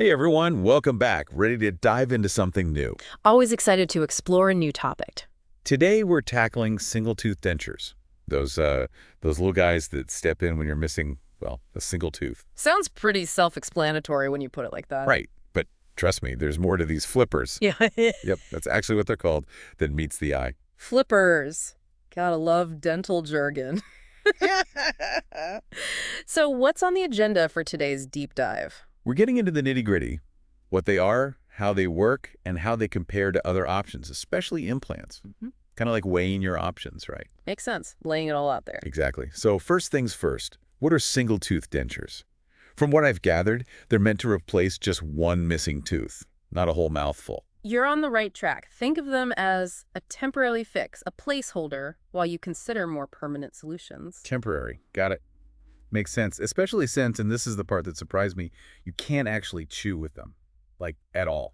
Hey everyone, welcome back. Ready to dive into something new. Always excited to explore a new topic. Today we're tackling single-tooth dentures. Those little guys that step in when you're missing, well, a single tooth. Sounds pretty self-explanatory when you put it like that. Right, but trust me, there's more to these flippers. Yeah. Yep, that's actually what they're called, than meets the eye. Flippers. Gotta love dental jargon. So what's on the agenda for today's deep dive? We're getting into the nitty-gritty, what they are, how they work, and how they compare to other options, especially implants. Kind of like weighing your options, right? Makes sense. Laying it all out there. Exactly. So first things first, what are single-tooth dentures? From what I've gathered, they're meant to replace just one missing tooth, not a whole mouthful. You're on the right track. Think of them as a temporary fix, a placeholder, while you consider more permanent solutions. Temporary. Got it. Makes sense, especially since, and this is the part that surprised me, you can't actually chew with them, like at all.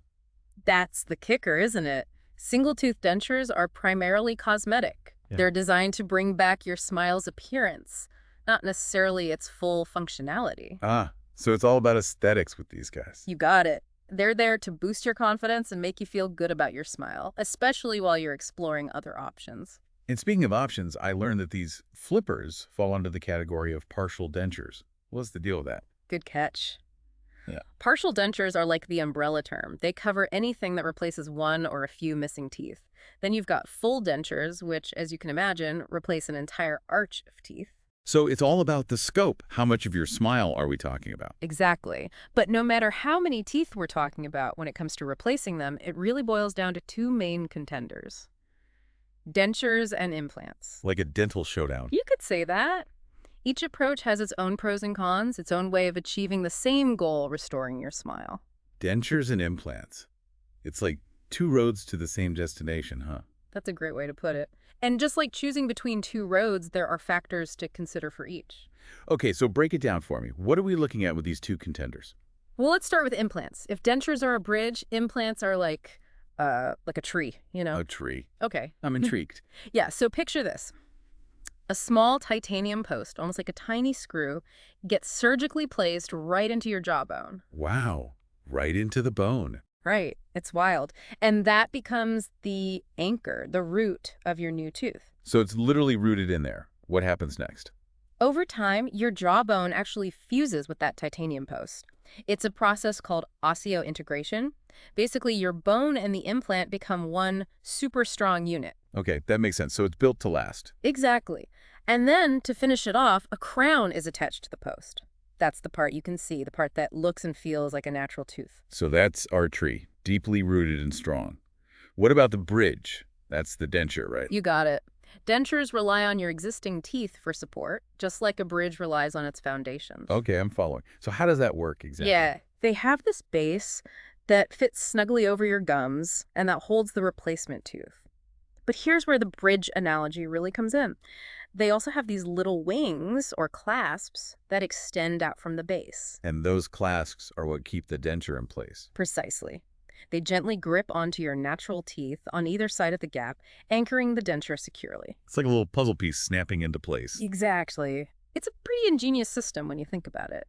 That's the kicker, isn't it? Single-tooth dentures are primarily cosmetic. Yeah. They're designed to bring back your smile's appearance, not necessarily its full functionality. Ah, so it's all about aesthetics with these guys. You got it. They're there to boost your confidence and make you feel good about your smile, especially while you're exploring other options. And speaking of options, I learned that these flippers fall under the category of partial dentures. What's the deal with that? Good catch. Yeah. Partial dentures are like the umbrella term. They cover anything that replaces one or a few missing teeth. Then you've got full dentures, which, as you can imagine, replace an entire arch of teeth. So it's all about the scope. How much of your smile are we talking about? Exactly. But no matter how many teeth we're talking about when it comes to replacing them, it really boils down to two main contenders: dentures and implants. Like a dental showdown. You could say that. Each approach has its own pros and cons, its own way of achieving the same goal, restoring your smile. Dentures and implants. It's like two roads to the same destination, huh? That's a great way to put it. And just like choosing between two roads, there are factors to consider for each. Okay, so break it down for me. What are we looking at with these two contenders? Well, let's start with implants. If dentures are a bridge, implants are like a tree, you know? A tree. Okay. I'm intrigued. Yeah, so picture this. A small titanium post, almost like a tiny screw, gets surgically placed right into your jawbone. Wow. Right into the bone. Right. It's wild. And that becomes the anchor, the root of your new tooth. So it's literally rooted in there. What happens next? Over time, your jawbone actually fuses with that titanium post. It's a process called osseointegration. Basically, your bone and the implant become one super strong unit. Okay, that makes sense. So it's built to last. Exactly. And then, to finish it off, a crown is attached to the post. That's the part you can see, the part that looks and feels like a natural tooth. So that's our tree, deeply rooted and strong. What about the bridge? That's the denture, right? You got it. Dentures rely on your existing teeth for support, just like a bridge relies on its foundations. Okay, I'm following. So how does that work exactly? Yeah, they have this base that fits snugly over your gums and that holds the replacement tooth. But here's where the bridge analogy really comes in. They also have these little wings or clasps that extend out from the base. And those clasps are what keep the denture in place. Precisely. They gently grip onto your natural teeth on either side of the gap, anchoring the denture securely. It's like a little puzzle piece snapping into place. Exactly. It's a pretty ingenious system when you think about it.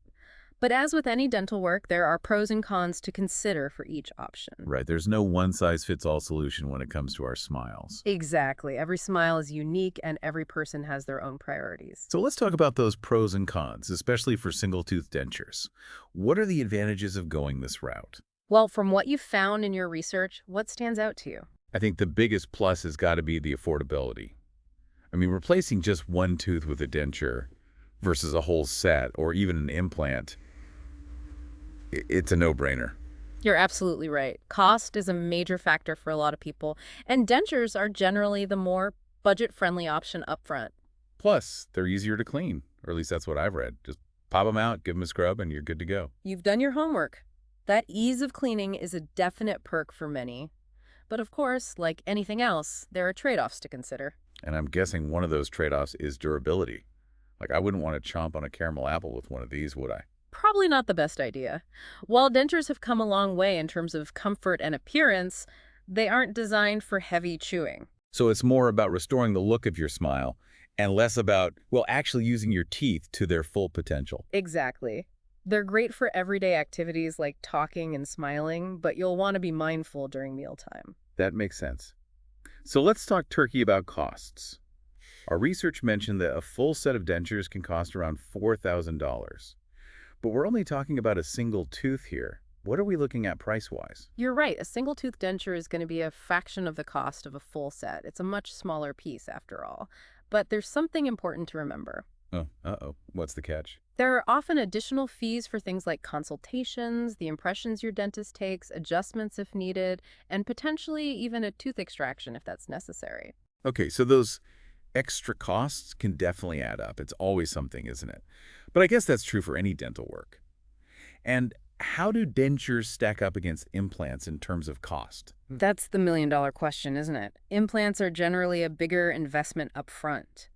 But as with any dental work, there are pros and cons to consider for each option. Right, there's no one-size-fits-all solution when it comes to our smiles. Exactly. Every smile is unique and every person has their own priorities. So let's talk about those pros and cons, especially for single-tooth dentures. What are the advantages of going this route? Well, from what you've found in your research, what stands out to you? I think the biggest plus has got to be the affordability. I mean, replacing just one tooth with a denture versus a whole set or even an implant, it's a no-brainer. You're absolutely right. Cost is a major factor for a lot of people, and dentures are generally the more budget-friendly option up front. Plus, they're easier to clean, or at least that's what I've read. Just pop them out, give them a scrub, and you're good to go. You've done your homework. That ease of cleaning is a definite perk for many. But of course, like anything else, there are trade-offs to consider. And I'm guessing one of those trade-offs is durability. Like, I wouldn't want to chomp on a caramel apple with one of these, would I? Probably not the best idea. While dentures have come a long way in terms of comfort and appearance, they aren't designed for heavy chewing. So it's more about restoring the look of your smile and less about, well, actually using your teeth to their full potential. Exactly. They're great for everyday activities like talking and smiling, but you'll want to be mindful during mealtime. That makes sense. So let's talk turkey about costs. Our research mentioned that a full set of dentures can cost around $4,000. But we're only talking about a single tooth here. What are we looking at price-wise? You're right, a single tooth denture is going to be a fraction of the cost of a full set. It's a much smaller piece after all. But there's something important to remember. Oh, uh-oh. What's the catch? There are often additional fees for things like consultations, the impressions your dentist takes, adjustments if needed, and potentially even a tooth extraction if that's necessary. Okay, so those extra costs can definitely add up. It's always something, isn't it? But I guess that's true for any dental work. And how do dentures stack up against implants in terms of cost? That's the million-dollar question, isn't it? Implants are generally a bigger investment up front.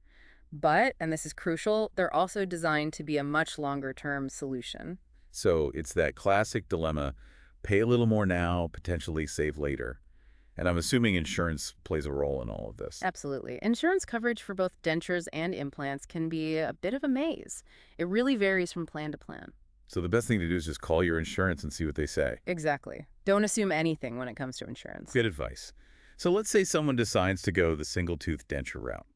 But, and this is crucial, they're also designed to be a much longer-term solution. So it's that classic dilemma, pay a little more now, potentially save later. And I'm assuming insurance plays a role in all of this. Absolutely. Insurance coverage for both dentures and implants can be a bit of a maze. It really varies from plan to plan. So the best thing to do is just call your insurance and see what they say. Exactly. Don't assume anything when it comes to insurance. Good advice. So let's say someone decides to go the single-tooth denture route.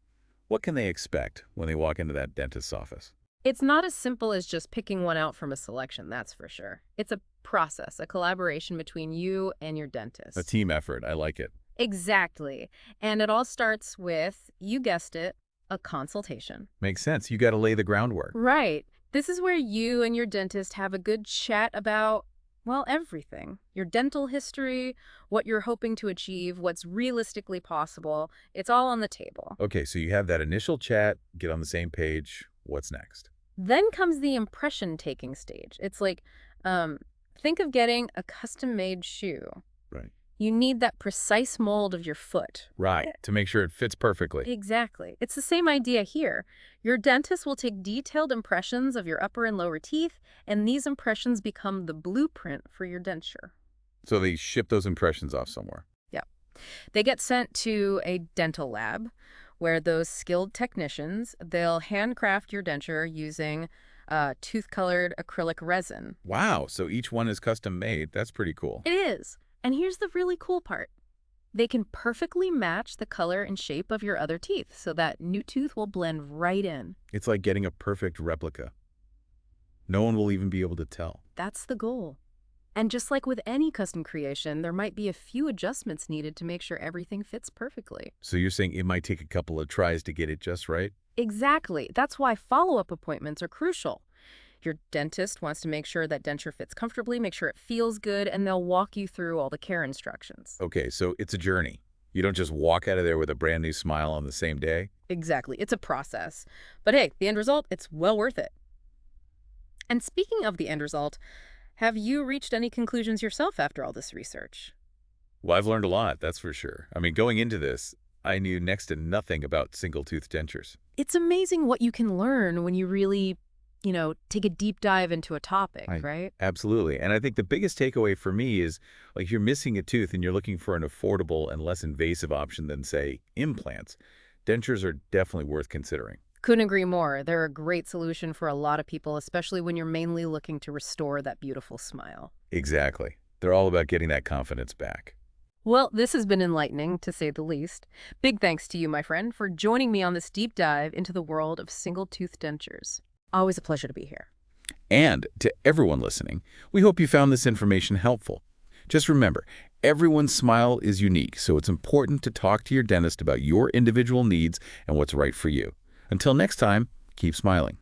What can they expect when they walk into that dentist's office? It's not as simple as just picking one out from a selection, that's for sure. It's a process, a collaboration between you and your dentist. A team effort. I like it. Exactly. And it all starts with, you guessed it, a consultation. Makes sense. You got to lay the groundwork. Right. This is where you and your dentist have a good chat about, well, everything. Your dental history, what you're hoping to achieve, what's realistically possible. It's all on the table. Okay, so you have that initial chat, get on the same page. What's next? Then comes the impression-taking stage. It's like, think of getting a custom-made shoe. Right. You need that precise mold of your foot. Right, to make sure it fits perfectly. Exactly. It's the same idea here. Your dentist will take detailed impressions of your upper and lower teeth, and these impressions become the blueprint for your denture. So they ship those impressions off somewhere. Yeah. They get sent to a dental lab where those skilled technicians, they'll handcraft your denture using tooth-colored acrylic resin. Wow, so each one is custom made. That's pretty cool. It is. And here's the really cool part. They can perfectly match the color and shape of your other teeth so that new tooth will blend right in. It's like getting a perfect replica. No one will even be able to tell. That's the goal. And just like with any custom creation, there might be a few adjustments needed to make sure everything fits perfectly. So you're saying it might take a couple of tries to get it just right? Exactly. That's why follow-up appointments are crucial. Your dentist wants to make sure that denture fits comfortably, make sure it feels good, and they'll walk you through all the care instructions. Okay, so it's a journey. You don't just walk out of there with a brand new smile on the same day. Exactly. It's a process. But hey, the end result, it's well worth it. And speaking of the end result, have you reached any conclusions yourself after all this research? Well, I've learned a lot, that's for sure. I mean, going into this, I knew next to nothing about single-tooth dentures. It's amazing what you can learn when you really, take a deep dive into a topic, right? Absolutely. And I think the biggest takeaway for me is, like, you're missing a tooth and you're looking for an affordable and less invasive option than, say, implants. Dentures are definitely worth considering. Couldn't agree more. They're a great solution for a lot of people, especially when you're mainly looking to restore that beautiful smile. Exactly. They're all about getting that confidence back. Well, this has been enlightening, to say the least. Big thanks to you, my friend, for joining me on this deep dive into the world of single-tooth dentures. Always a pleasure to be here. And to everyone listening, we hope you found this information helpful. Just remember, everyone's smile is unique, so it's important to talk to your dentist about your individual needs and what's right for you. Until next time, keep smiling.